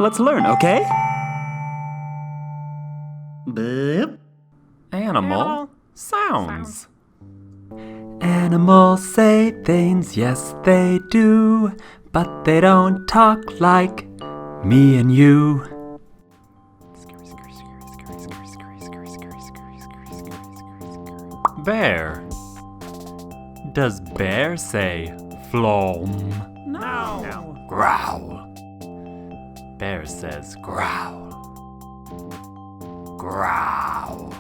let's learn, okay? Boop. Animal sounds. Animals say things, yes they do, but they don't talk like me and you. Bear. Does bear say flom? No. Growl. Bear says growl. Growl.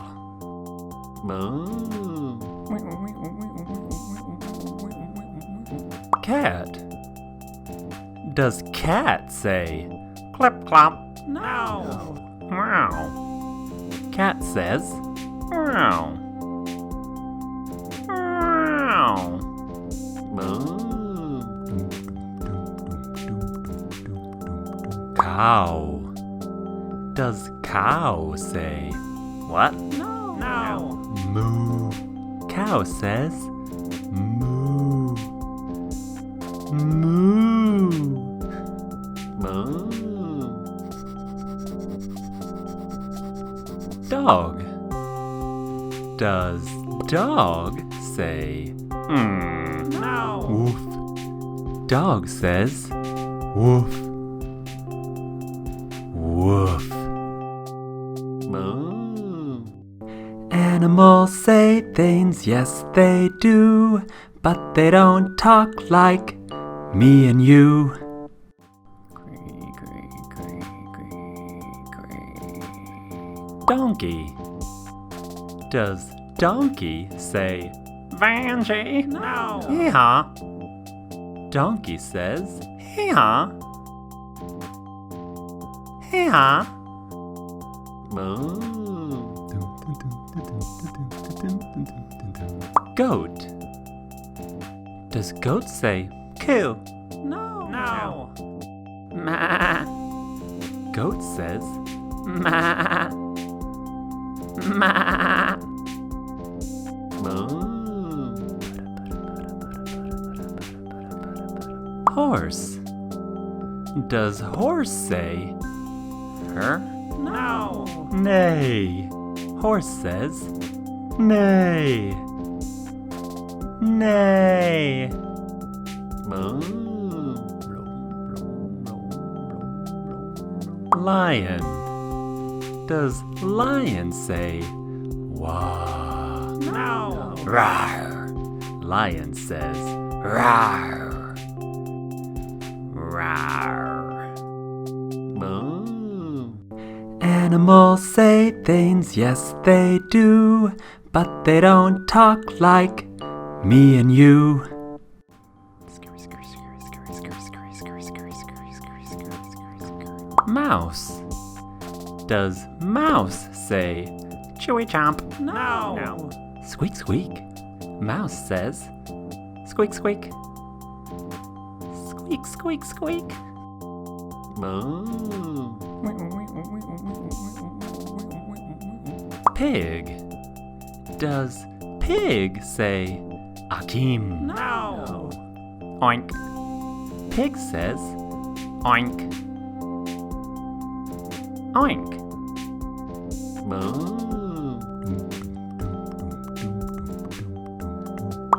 Moo. Cat. Does cat say clip clop? No. Meow. Cat says meow. Meow. Moo. Cow. Does cow say what? No. Moo. Cow says moo. Moo. Moo. Dog. Does dog say no? Woof. Dog says woof. Woof. Moo. Animals say things, yes they do, but they don't talk like me and you. Donkey. Does donkey say Vanjie? No. Hee-haw. Donkey says hee-haw. Hee-haw. Moo. Goat. Does goat say coo? No. Ma. Goat says ma. Ma. Moo. Horse. Does horse say her? No. Neigh. Horse says neigh. Neigh. Moo. Lion. Does lion say wah? No. Rawr. Lion says rawr. Rawr. Moo. Animals say things, yes they do, but they don't talk like me and you. Mouse. Does mouse say chewy chomp? No. Squeak squeak. Mouse says squeak squeak. Squeak squeak squeak. Moo. Pig. Does pig say Akim? No. Oink. Pig says oink. Oink. Moo.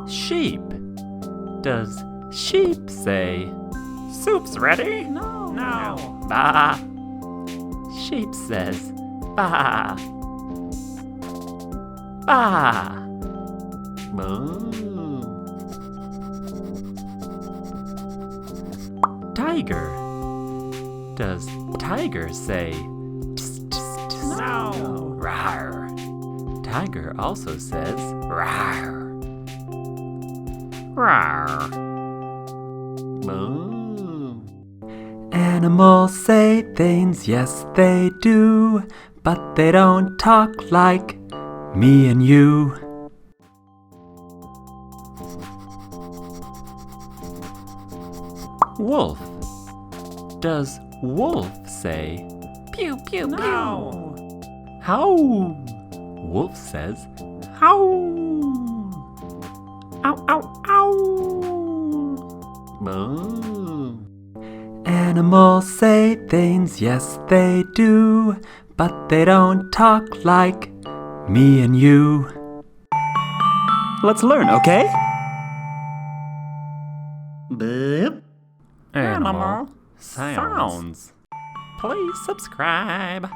Sheep. Does sheep say soup's ready? No. Bah. Sheep says bah. Bah. Moo. Tiger. Does tiger say tss, tss, tss? No. Rawr. Tiger also says rawr. Rawr. Moo. Animals say things, yes they do, but they don't talk like me and you. Wolf. Does wolf say pew pew pew? No. How? Wolf says how. Ow ow ow. Moo. Animals say things, yes they do, but they don't talk like me and you. Let's learn, okay? Boop. Animal sounds. Please subscribe.